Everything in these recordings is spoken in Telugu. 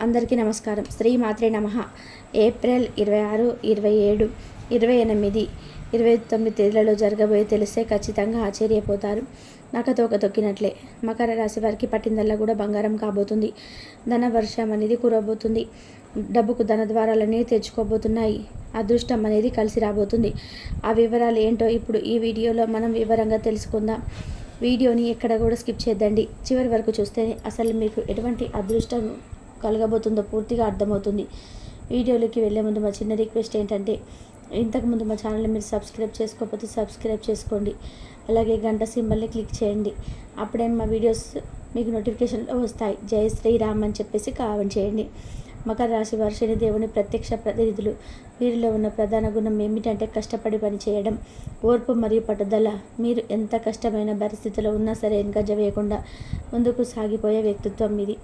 అందరికీ నమస్కారం. శ్రీ మాత్రే నమః. ఏప్రిల్ 26, 27, 28, 29 తేదీలలో జరగబోయే తెలిస్తే ఖచ్చితంగా ఆశ్చర్యపోతారు. నక్కతోక తొక్కినట్లే మకర రాశి వారికి పట్టిందల్లా కూడా బంగారం కాబోతుంది. ధన వర్షం అనేది కురవబోతుంది. డబ్బుకు ధన ద్వారాలన్నీ తెచ్చుకోబోతున్నాయి. అదృష్టం అనేది కలిసి రాబోతుంది. ఆ వివరాలు ఏంటో ఇప్పుడు ఈ వీడియోలో మనం వివరంగా తెలుసుకుందాం. వీడియోని ఎక్కడ కూడా స్కిప్ చేద్దండి. చివరి వరకు చూస్తే అసలు మీకు ఎటువంటి అదృష్టం కలగబోతుందో పూర్తిగా అర్థమవుతుంది. వీడియోలోకి వెళ్ళే ముందు మా చిన్న రిక్వెస్ట్ ఏంటంటే, ఇంతకుముందు మా ఛానల్ని మీరు సబ్స్క్రైబ్ చేసుకోకపోతే సబ్స్క్రైబ్ చేసుకోండి. అలాగే గంట సింబల్ని క్లిక్ చేయండి. అప్పుడే మా వీడియోస్ మీకు నోటిఫికేషన్లో వస్తాయి. జై శ్రీరామ్ అని చెప్పేసి కామెంట్ చేయండి. మకర రాశి వారు శని దేవుని ప్రత్యక్ష ప్రతినిధులు. వీరిలో ఉన్న ప్రధాన గుణం ఏమిటంటే కష్టపడి పని చేయడం, ఓర్పు మరియు పట్టుదల. మీరు ఎంత కష్టమైన పరిస్థితిలో ఉన్నా సరే వెనుకంజ వేయకుండా ముందుకు సాగిపోయే వ్యక్తిత్వం మీది.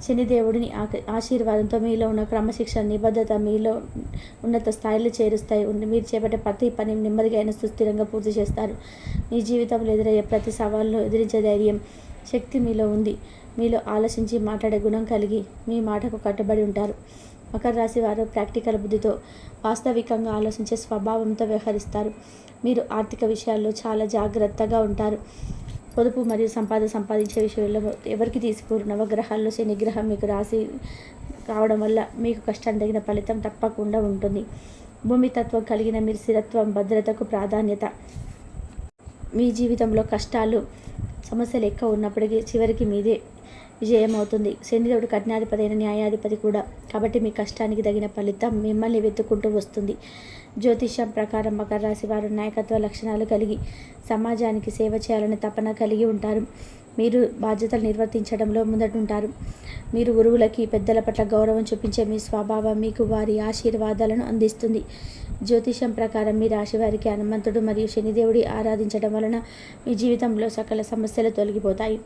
శనిదేవుడిని ఆశీర్వాదంతో మీలో ఉన్న క్రమశిక్షణ, నిబద్ధత మీలో ఉన్నత స్థాయిలో చేరుస్తాయి. మీరు చేపట్టే ప్రతి పని నెమ్మదిగా అయినా సుస్థిరంగా పూర్తి చేస్తారు. మీ జీవితంలో ఎదురయ్యే ప్రతి సవాళ్ళను ఎదిరించే ధైర్యం, శక్తి మీలో ఉంది. మీలో ఆలోచించి మాట్లాడే గుణం కలిగి మీ మాటకు కట్టుబడి ఉంటారు. మకర రాశి వారు ప్రాక్టికల్ బుద్ధితో, వాస్తవికంగా ఆలోచించే స్వభావంతో వ్యవహరిస్తారు. మీరు ఆర్థిక విషయాల్లో చాలా జాగ్రత్తగా ఉంటారు. పొదుపు మరియు సంపాదించే విషయంలో ఎవరికి తీసుకోరు. నవగ్రహాల్లో శని గ్రహం మీకు రాశి కావడం వల్ల మీకు కష్టాన్ని తగిన ఫలితం తప్పకుండా ఉంటుంది. భూమితత్వం కలిగిన మీరు స్థిరత్వం, భద్రతకు ప్రాధాన్యత. మీ జీవితంలో కష్టాలు, సమస్యలు ఎక్కువ ఉన్నప్పటికీ చివరికి మీదే విజయం అవుతుంది. శనిదేవుడు కఠినాధిపతి అయిన న్యాయాధిపతి కూడా. కాబట్టి మీ కష్టానికి తగిన ఫలితం మిమ్మల్ని వెతుక్కుంటూ వస్తుంది. జ్యోతిష్యం ప్రకారం మకర రాశి వారు నాయకత్వ లక్షణాలు కలిగి సమాజానికి సేవ చేయాలని తపన కలిగి ఉంటారు. మీరు బాధ్యతలు నిర్వర్తించడంలో ముందటుంటారు. మీరు గురువులకి, పెద్దల పట్ల గౌరవం చూపించే మీ స్వభావం మీకు వారి ఆశీర్వాదాలను అందిస్తుంది. జ్యోతిషం ప్రకారం మీ రాశి వారికి హనుమంతుడు మరియు శనిదేవుడి ఆరాధించడం వలన మీ జీవితంలో సకల సమస్యలు తొలగిపోతాయి.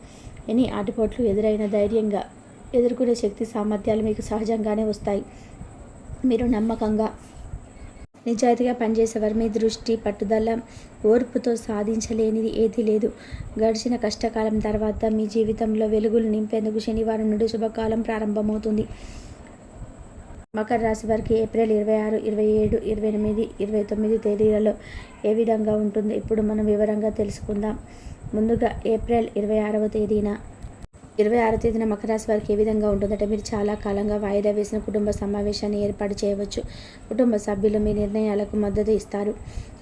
ఎన్ని ఆటుపోట్లు ఎదురైన ధైర్యంగా ఎదుర్కొనే శక్తి, సామర్థ్యాలు మీకు సహజంగానే వస్తాయి. మీరు నమ్మకంగా, నిజాయితీగా పనిచేసేవారు. మీ దృష్టి, పట్టుదల, ఓర్పుతో సాధించలేనిది ఏదీ లేదు. గడిచిన కష్టకాలం తర్వాత మీ జీవితంలో వెలుగులు నింపేందుకు శనివారం నుండి శుభకాలం ప్రారంభమవుతుంది. మకర రాశి వారికి ఏప్రిల్ 26, 27, 28, 29 తేదీలలో ఏ విధంగా ఉంటుందో ఇప్పుడు మనం వివరంగా తెలుసుకుందాం. ముందుగా ఏప్రిల్ 26వ తేదీన 26వ తేదీన మకర రాశి వారికి ఏ విధంగా ఉంటుందంటే, మీరు చాలా కాలంగా వాయిదా వేసిన కుటుంబ సమావేశాన్ని ఏర్పాటు చేయవచ్చు. కుటుంబ సభ్యులు మీ నిర్ణయాలకు మద్దతు ఇస్తారు.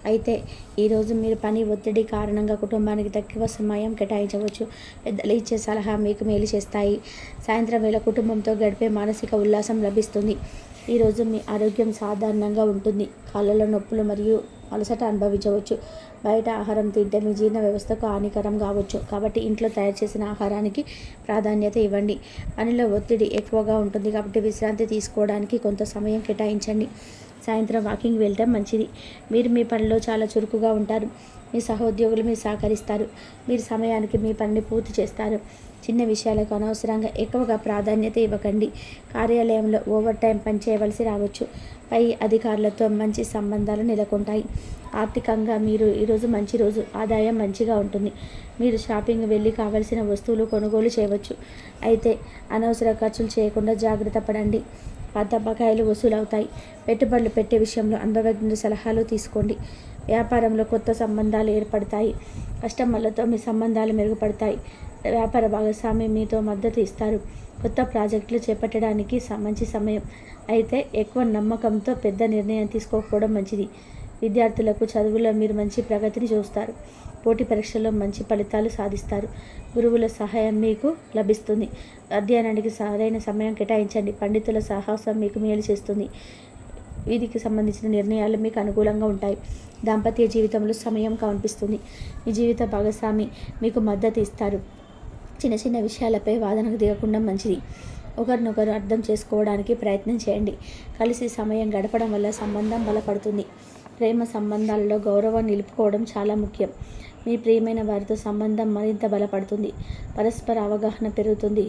అయితే ఈరోజు మీరు పని ఒత్తిడి కారణంగా కుటుంబానికి తక్కువ సమయం కేటాయించవచ్చు. పెద్దలు ఇచ్చే సలహా మీకు మేలు చేస్తాయి. సాయంత్రం వేళ కుటుంబంతో గడిపే మానసిక ఉల్లాసం లభిస్తుంది. ఈరోజు మీ ఆరోగ్యం సాధారణంగా ఉంటుంది. కాళ్ళలో నొప్పులు మరియు అలసట అనుభవించవచ్చు. బయట ఆహారం తింటే మీ జీర్ణ వ్యవస్థకు హానికరం కావచ్చు. కాబట్టి ఇంట్లో తయారు చేసిన ఆహారానికి ప్రాధాన్యత ఇవ్వండి. పనిలో ఒత్తిడి ఎక్కువగా ఉంటుంది కాబట్టి విశ్రాంతి తీసుకోవడానికి కొంత సమయం కేటాయించండి. సాయంత్రం వాకింగ్ వెళ్ళడం మంచిది. మీరు మీ పనిలో చాలా చురుకుగా ఉంటారు. మీ సహోద్యోగులు మీరు సహకరిస్తారు. మీరు సమయానికి మీ పనిని పూర్తి చేస్తారు. చిన్న విషయాలకు అనవసరంగా ఎక్కువగా ప్రాధాన్యత ఇవ్వకండి. కార్యాలయంలో ఓవర్ టైం పని చేయవలసి రావచ్చు. పై అధికారులతో మంచి సంబంధాలు నెలకొంటాయి. ఆర్థికంగా మీరు ఈరోజు మంచి రోజు. ఆదాయం మంచిగా ఉంటుంది. మీరు షాపింగ్ వెళ్ళి కావలసిన వస్తువులు కొనుగోలు చేయవచ్చు. అయితే అనవసర ఖర్చులు చేయకుండా జాగ్రత్త పడండి. పాత బకాయిలు వసూలవుతాయి. పెట్టుబడులు పెట్టే విషయంలో అనుభవజ్ఞుల సలహాలు తీసుకోండి. వ్యాపారంలో కొత్త సంబంధాలు ఏర్పడతాయి. కస్టమర్లతో మీ సంబంధాలు మెరుగుపడతాయి. వ్యాపార భాగస్వామి మీతో మద్దతు ఇస్తారు. కొత్త ప్రాజెక్టులు చేపట్టడానికి మంచి సమయం. అయితే ఎక్కువ నమ్మకంతో పెద్ద నిర్ణయం తీసుకోకపోవడం మంచిది. విద్యార్థులకు చదువులో మీరు మంచి ప్రగతిని చూస్తారు. పోటీ పరీక్షల్లో మంచి ఫలితాలు సాధిస్తారు. గురువుల సహాయం మీకు లభిస్తుంది. అధ్యయనానికి సరైన సమయం కేటాయించండి. పండితుల సాహసం మీకు మేలు చేస్తుంది. వీరికి సంబంధించిన నిర్ణయాలు మీకు అనుకూలంగా ఉంటాయి. దాంపత్య జీవితంలో సమయం కనిపిస్తుంది. మీ జీవిత భాగస్వామి మీకు మద్దతు ఇస్తారు. చిన్న చిన్న విషయాలపై వాదనకు దిగకుండా మంచిది. ఒకరినొకరు అర్థం చేసుకోవడానికి ప్రయత్నం చేయండి. కలిసి సమయం గడపడం వల్ల సంబంధం బలపడుతుంది. ప్రేమ సంబంధాలలో గౌరవం నిలుపుకోవడం చాలా ముఖ్యం. మీ ప్రియమైన వారితో సంబంధం మరింత బలపడుతుంది. పరస్పర అవగాహన పెరుగుతుంది.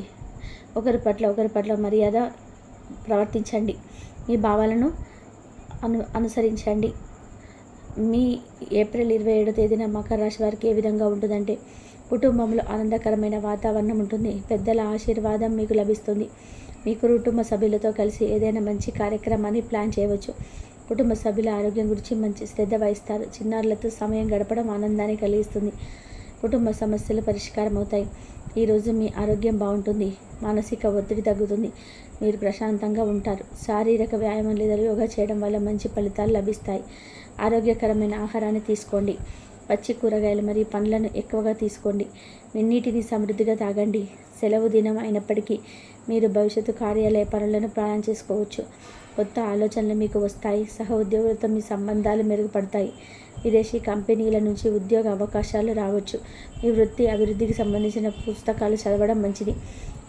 ఒకరి పట్ల మర్యాద ప్రవర్తించండి. మీ భావాలను అనుసరించండి. మీ ఏప్రిల్ 27వ తేదీన మకర రాశి వారికి ఏ విధంగా ఉంటుందంటే, కుటుంబంలో ఆనందకరమైన వాతావరణం ఉంటుంది. పెద్దల ఆశీర్వాదం మీకు లభిస్తుంది. మీ కుటుంబ సభ్యులతో కలిసి ఏదైనా మంచి కార్యక్రమాన్ని ప్లాన్ చేయవచ్చు. కుటుంబ సభ్యుల ఆరోగ్యం గురించి మంచి శ్రద్ధ వహిస్తారు. చిన్నారులతో సమయం గడపడం ఆనందాన్ని కలిగిస్తుంది. కుటుంబ సమస్యలు పరిష్కారం అవుతాయి. ఈరోజు మీ ఆరోగ్యం బాగుంటుంది. మానసిక ఒత్తిడి తగ్గుతుంది. మీరు ప్రశాంతంగా ఉంటారు. శారీరక వ్యాయామం లేదా యోగా చేయడం వల్ల మంచి ఫలితాలు లభిస్తాయి. ఆరోగ్యకరమైన ఆహారాన్ని తీసుకోండి. పచ్చి కూరగాయలు మరియు పండ్లను ఎక్కువగా తీసుకోండి. నీటిని సమృద్ధిగా తాగండి. సెలవు దినం అయినప్పటికీ మీరు భవిష్యత్తు కార్యాలయ పనులను ప్లాన్ చేసుకోవచ్చు. కొత్త ఆలోచనలు మీకు వస్తాయి. సహ ఉద్యోగులతో మీ సంబంధాలు మెరుగుపడతాయి. విదేశీ కంపెనీల నుంచి ఉద్యోగ అవకాశాలు రావచ్చు. మీ వృత్తి అభివృద్ధికి సంబంధించిన పుస్తకాలు చదవడం మంచిది.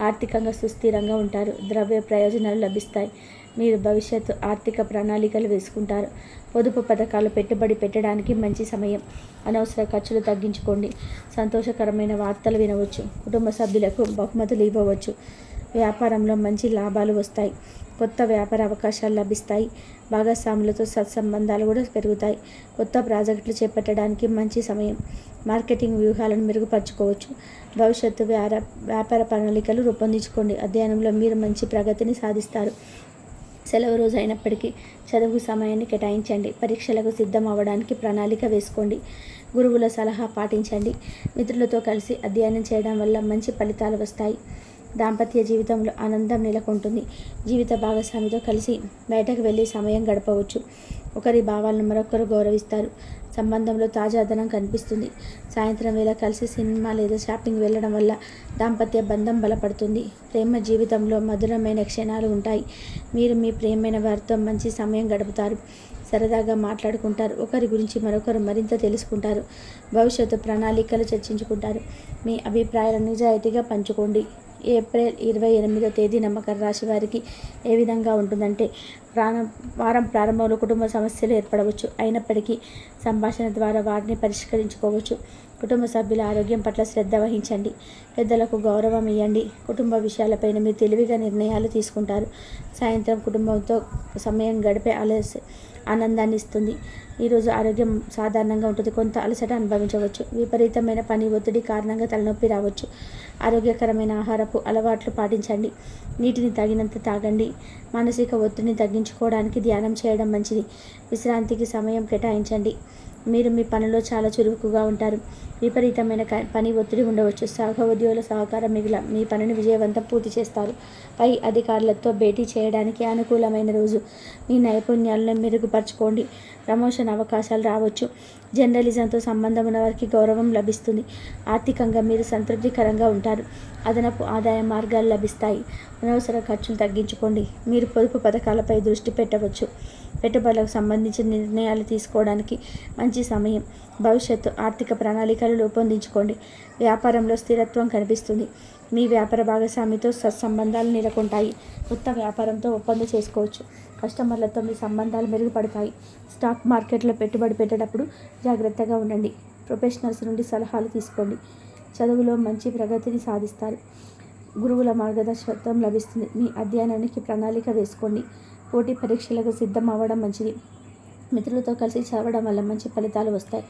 ఆర్థికంగా సుస్థిరంగా ఉంటారు. ద్రవ్య ప్రయోజనాలు లభిస్తాయి. మీరు భవిష్యత్తు ఆర్థిక ప్రణాళికలు వేసుకుంటారు. పొదుపు పథకాలు పెట్టుబడి పెట్టడానికి మంచి సమయం. అనవసర ఖర్చులు తగ్గించుకోండి. సంతోషకరమైన వార్తలు వినవచ్చు. కుటుంబ సభ్యులకు బహుమతులు ఇవ్వవచ్చు. వ్యాపారంలో మంచి లాభాలు వస్తాయి. కొత్త వ్యాపార అవకాశాలు లభిస్తాయి. భాగస్వాములతో సత్సంబంధాలు కూడా పెరుగుతాయి. కొత్త ప్రాజెక్టులు చేపట్టడానికి మంచి సమయం. మార్కెటింగ్ వ్యూహాలను మెరుగుపరచుకోవచ్చు. భవిష్యత్తు వ్యాపార ప్రణాళికలు రూపొందించుకోండి. అధ్యయనంలో మీరు మంచి ప్రగతిని సాధిస్తారు. సెలవు రోజు అయినప్పటికీ చదువు సమయాన్ని కేటాయించండి. పరీక్షలకు సిద్ధం అవ్వడానికి ప్రణాళిక వేసుకోండి. గురువుల సలహా పాటించండి. మిత్రులతో కలిసి అధ్యయనం చేయడం వల్ల మంచి ఫలితాలు వస్తాయి. దాంపత్య జీవితంలో ఆనందం నెలకొంటుంది. జీవిత భాగస్వామితో కలిసి బయటకు వెళ్ళి సమయం గడపవచ్చు. ఒకరి భావాలను మరొకరు గౌరవిస్తారు. సంబంధంలో తాజాదనం కనిపిస్తుంది. సాయంత్రం వేళ కలిసి సినిమా లేదా షాపింగ్ వెళ్ళడం వల్ల దాంపత్య బంధం బలపడుతుంది. ప్రేమ జీవితంలో మధురమైన క్షణాలు ఉంటాయి. మీరు మీ ప్రియమైన వారితో మంచి సమయం గడుపుతారు. సరదాగా మాట్లాడుకుంటారు. ఒకరి గురించి మరొకరు మరింత తెలుసుకుంటారు. భవిష్యత్తు ప్రణాళికలు చర్చించుకుంటారు. మీ అభిప్రాయాలను నిజాయితీగా పంచుకోండి. ఏప్రిల్ 28వ తేదీన మకర రాశి వారికి ఏ విధంగా ఉంటుందంటే, వారం ప్రారంభంలో కుటుంబ సమస్యలు ఏర్పడవచ్చు. అయినప్పటికీ సంభాషణ ద్వారా వాటిని పరిష్కరించుకోవచ్చు. కుటుంబ సభ్యుల ఆరోగ్యం పట్ల శ్రద్ధ వహించండి. పెద్దలకు గౌరవం ఇవ్వండి. కుటుంబ విషయాలపైన మీరు తెలివిగా నిర్ణయాలు తీసుకుంటారు. సాయంత్రం కుటుంబంతో సమయం గడిపే ఆనందాన్ని ఇస్తుంది. ఈరోజు ఆరోగ్యం సాధారణంగా ఉంటుంది. కొంత అలసట అనుభవించవచ్చు. విపరీతమైన పని ఒత్తిడి కారణంగా తలనొప్పి రావచ్చు. ఆరోగ్యకరమైన ఆహారపు అలవాట్లు పాటించండి. నీటిని తగినంత తాగండి. మానసిక ఒత్తిడిని తగ్గించుకోవడానికి ధ్యానం చేయడం మంచిది. విశ్రాంతికి సమయం కేటాయించండి. మీరు మీ పనిలో చాలా చురుకుగా ఉంటారు. విపరీతమైన పని ఒత్తిడి ఉండవచ్చు. సహోద్యోగుల సహకారం మిగిలిన మీ పనిని విజయవంతం పూర్తి చేస్తారు. పై అధికారులతో భేటీ చేయడానికి అనుకూలమైన రోజు. మీ నైపుణ్యాలను మెరుగుపరచుకోండి. ప్రమోషన్ అవకాశాలు రావచ్చు. జర్నలిజంతో సంబంధం ఉన్న వారికి గౌరవం లభిస్తుంది. ఆర్థికంగా మీరు సంతృప్తికరంగా ఉంటారు. అదనపు ఆదాయ మార్గాలు లభిస్తాయి. అనవసర ఖర్చులు తగ్గించుకోండి. మీరు పొదుపు పథకాలపై దృష్టి పెట్టవచ్చు. పెట్టుబడులకు సంబంధించిన నిర్ణయాలు తీసుకోవడానికి మంచి సమయం. భవిష్యత్తు ఆర్థిక ప్రణాళికలు రూపొందించుకోండి. వ్యాపారంలో స్థిరత్వం కనిపిస్తుంది. మీ వ్యాపార భాగస్వామితో సత్సంబంధాలు నెలకొంటాయి. కొత్త వ్యాపారంతో ఒప్పందం చేసుకోవచ్చు. కస్టమర్లతో మీ సంబంధాలు మెరుగుపడతాయి. స్టాక్ మార్కెట్లో పెట్టుబడి పెట్టేటప్పుడు జాగ్రత్తగా ఉండండి. ప్రొఫెషనల్స్ నుండి సలహాలు తీసుకోండి. చదువులో మంచి ప్రగతిని సాధిస్తారు. గురువుల మార్గదర్శకత్వం లభిస్తుంది. మీ అధ్యయనానికి ప్రణాళిక వేసుకోండి. పోటీ పరీక్షలకు సిద్ధం అవ్వడం మంచిది. మిత్రులతో కలిసి చదవడం వల్ల మంచి ఫలితాలు వస్తాయి.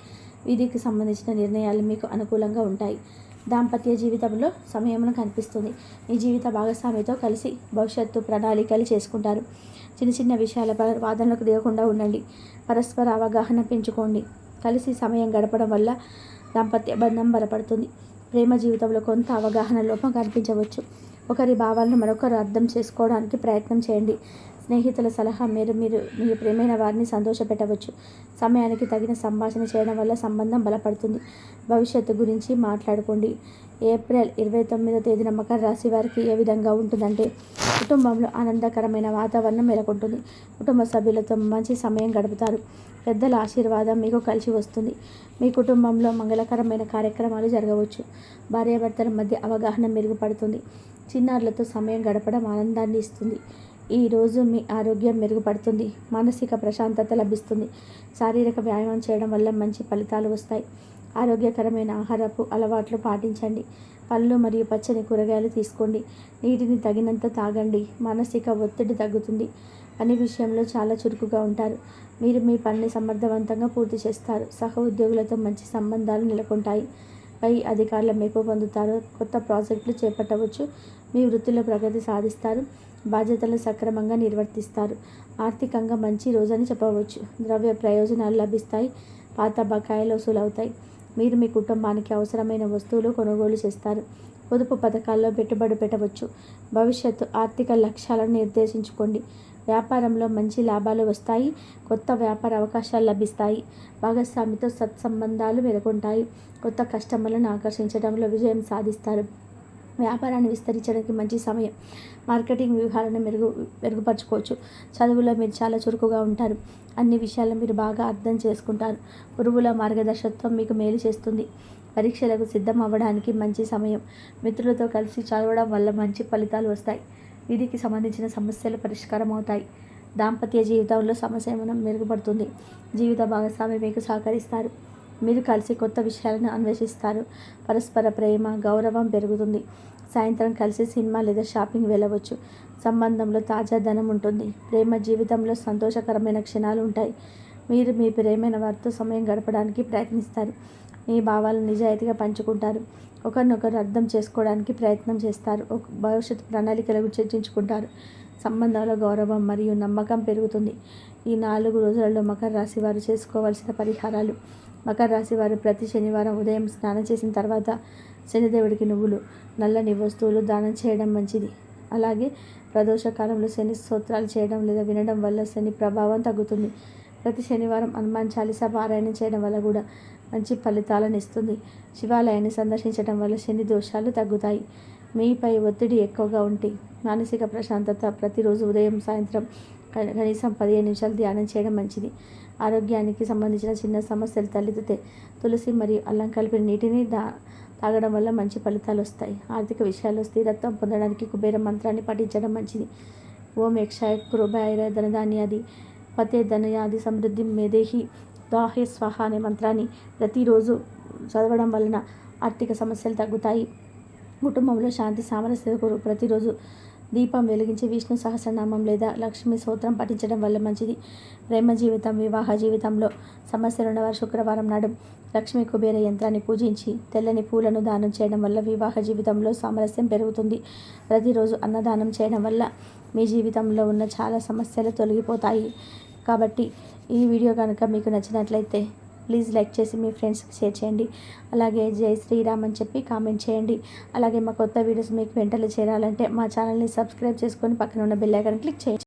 విధికి సంబంధించిన నిర్ణయాలు మీకు అనుకూలంగా ఉంటాయి. దాంపత్య జీవితంలో సమయమును కనిపిస్తుంది. మీ జీవిత భాగస్వామితో కలిసి భవిష్యత్తు ప్రణాళికలు చేసుకుంటారు. చిన్న చిన్న విషయాలపై వాదనలకు దిగకుండా ఉండండి. పరస్పర అవగాహన పెంచుకోండి. కలిసి సమయం గడపడం వల్ల దాంపత్య బంధం బలపడుతుంది. ప్రేమ జీవితంలో కొంత అవగాహన లోపం కనిపించవచ్చు. ఒకరి భావాలను మరొకరు అర్థం చేసుకోవడానికి ప్రయత్నం చేయండి. స్నేహితుల సలహా మీరు మీ ప్రియమైన వారిని సంతోషపెట్టవచ్చు. సమయానికి తగిన సంభాషణ చేయడం వల్ల సంబంధం బలపడుతుంది. భవిష్యత్తు గురించి మాట్లాడుకోండి. ఏప్రిల్ 29వ తేదీన మకర రాశి వారికి ఏ విధంగా ఉంటుందంటే, కుటుంబంలో ఆనందకరమైన వాతావరణం నెలకొంటుంది. కుటుంబ సభ్యులతో మంచి సమయం గడుపుతారు. పెద్దల ఆశీర్వాదం మీకు కలిసి వస్తుంది. మీ కుటుంబంలో మంగళకరమైన కార్యక్రమాలు జరగవచ్చు. భార్యాభర్తల మధ్య అవగాహన మెరుగుపడుతుంది. చిన్నారులతో సమయం గడపడం ఆనందాన్ని ఇస్తుంది. ఈరోజు మీ ఆరోగ్యం మెరుగుపడుతుంది. మానసిక ప్రశాంతత లభిస్తుంది. శారీరక వ్యాయామం చేయడం వల్ల మంచి ఫలితాలు వస్తాయి. ఆరోగ్యకరమైన ఆహారపు అలవాట్లు పాటించండి. పళ్ళు మరియు పచ్చని కూరగాయలు తీసుకోండి. నీటిని తగినంత తాగండి. మానసిక ఒత్తిడి తగ్గుతుంది. పని విషయంలో చాలా చురుకుగా ఉంటారు. మీరు మీ పనిని సమర్థవంతంగా పూర్తి చేస్తారు. సహ ఉద్యోగులతో మంచి సంబంధాలు నెలకొంటాయి. పై అధికారుల మెప్పు పొందుతారు. కొత్త ప్రాజెక్టులు చేపట్టవచ్చు. మీ వృత్తిలో ప్రగతి సాధిస్తారు. బాధ్యతలను సక్రమంగా నిర్వర్తిస్తారు. ఆర్థికంగా మంచి రోజని చెప్పవచ్చు. ద్రవ్య ప్రయోజనాలు లభిస్తాయి. పాత బకాయిలు వసూలవుతాయి. మీరు మీ కుటుంబానికి అవసరమైన వస్తువులు కొనుగోలు చేస్తారు. పొదుపు పథకాల్లో పెట్టుబడి పెట్టవచ్చు. భవిష్యత్తు ఆర్థిక లక్ష్యాలను నిర్దేశించుకోండి. వ్యాపారంలో మంచి లాభాలు వస్తాయి. కొత్త వ్యాపార అవకాశాలు లభిస్తాయి. భాగస్వామితో సత్సంబంధాలు మెరుగుంటాయి. కొత్త కస్టమర్లను ఆకర్షించడంలో విజయం సాధిస్తారు. వ్యాపారాన్ని విస్తరించడానికి మంచి సమయం. మార్కెటింగ్ వ్యూహాలను మెరుగుపరచుకోవచ్చు. చదువులో మీరు చాలా చురుకుగా ఉంటారు. అన్ని విషయాలను మీరు బాగా అర్థం చేసుకుంటారు. గురువుల మార్గదర్శకత్వం మీకు మేలు చేస్తుంది. పరీక్షలకు సిద్ధం అవ్వడానికి మంచి సమయం. మిత్రులతో కలిసి చదవడం వల్ల మంచి ఫలితాలు వస్తాయి. వీరికి సంబంధించిన సమస్యలు పరిష్కారం అవుతాయి. దాంపత్య జీవితంలో సమన్వయం మెరుగుపడుతుంది. జీవిత భాగస్వామి మీకు సహకరిస్తారు. మీరు కలిసి కొత్త విషయాలను అన్వేషిస్తారు. పరస్పర ప్రేమ, గౌరవం పెరుగుతుంది. సాయంత్రం కలిసి సినిమా లేదా షాపింగ్ వెళ్ళవచ్చు. సంబంధంలో తాజా ధనం ఉంటుంది. ప్రేమ జీవితంలో సంతోషకరమైన క్షణాలు ఉంటాయి. మీరు మీ ప్రియమైన వారితో సమయం గడపడానికి ప్రయత్నిస్తారు. మీ భావాలను నిజాయితీగా పంచుకుంటారు. ఒకరినొకరు అర్థం చేసుకోవడానికి ప్రయత్నం చేస్తారు. భవిష్యత్తు ప్రణాళికలను చర్చించుకుంటారు. సంబంధాల గౌరవం మరియు నమ్మకం పెరుగుతుంది. ఈ 4 రోజులలో మకర రాశి వారు చేసుకోవాల్సిన పరిహారాలు. మకర రాశి వారు ప్రతి శనివారం ఉదయం స్నానం చేసిన తర్వాత శనిదేవుడికి నువ్వులు, నల్లని వస్తువులు దానం చేయడం మంచిది. అలాగే ప్రదోషకాలంలో శని స్తోత్రాలు చేయడం లేదా వినడం వల్ల శని ప్రభావం తగ్గుతుంది. ప్రతి శనివారం హనుమాన్ చాలీసా పారాయణం చేయడం వల్ల కూడా మంచి ఫలితాలను ఇస్తుంది. శివాలయాన్ని సందర్శించడం వల్ల శని దోషాలు తగ్గుతాయి. మీపై ఒత్తిడి ఎక్కువగా ఉంటే మానసిక ప్రశాంతత. ప్రతిరోజు ఉదయం సాయంత్రం కనీసం 15 నిమిషాలు ధ్యానం చేయడం మంచిది. ఆరోగ్యానికి సంబంధించిన చిన్న సమస్యలు తలెత్తితే తులసి మరియు అల్లం కలిపిన నీటిని తాగడం వల్ల మంచి ఫలితాలు వస్తాయి. ఆర్థిక విషయాల్లో స్థిరత్వం పొందడానికి కుబేర మంత్రాన్ని పఠించడం మంచిది. ఓం యక్షాయ కృభాయ ధనధాన్యాది పతే ధనయాది సమృద్ధి మేదేహి దాహే స్వాహ అనే మంత్రాన్ని ప్రతిరోజు చదవడం వలన ఆర్థిక సమస్యలు తగ్గుతాయి. కుటుంబంలో శాంతి సామరస్యత కొరకు ప్రతిరోజు దీపం వెలిగించి విష్ణు సహస్రనామం లేదా లక్ష్మీ స్తోత్రం పఠించడం వల్ల మంచిది. ప్రేమ జీవితం, వివాహ జీవితంలో సమస్యలు ఉన్నవారు శుక్రవారం నాడు లక్ష్మీ కుబేర యంత్రాన్ని పూజించి తెల్లని పూలను దానం చేయడం వల్ల వివాహ జీవితంలో సామరస్యం పెరుగుతుంది. ప్రతిరోజు అన్నదానం చేయడం వల్ల మీ జీవితంలో ఉన్న చాలా సమస్యలు తొలగిపోతాయి. కాబట్టి ఈ వీడియో కనుక మీకు నచ్చినట్లయితే ప్లీజ్ లైక్ చేసి మీ ఫ్రెండ్స్కి షేర్ చేయండి. అలాగే జై శ్రీరామ్ అని చెప్పి కామెంట్ చేయండి. అలాగే మా కొత్త వీడియోస్ మీకు వెంటనే చేరాలంటే మా ఛానల్ని సబ్స్క్రైబ్ చేసుకొని పక్కన ఉన్న బెల్ ఐకాన్ క్లిక్ చేయండి.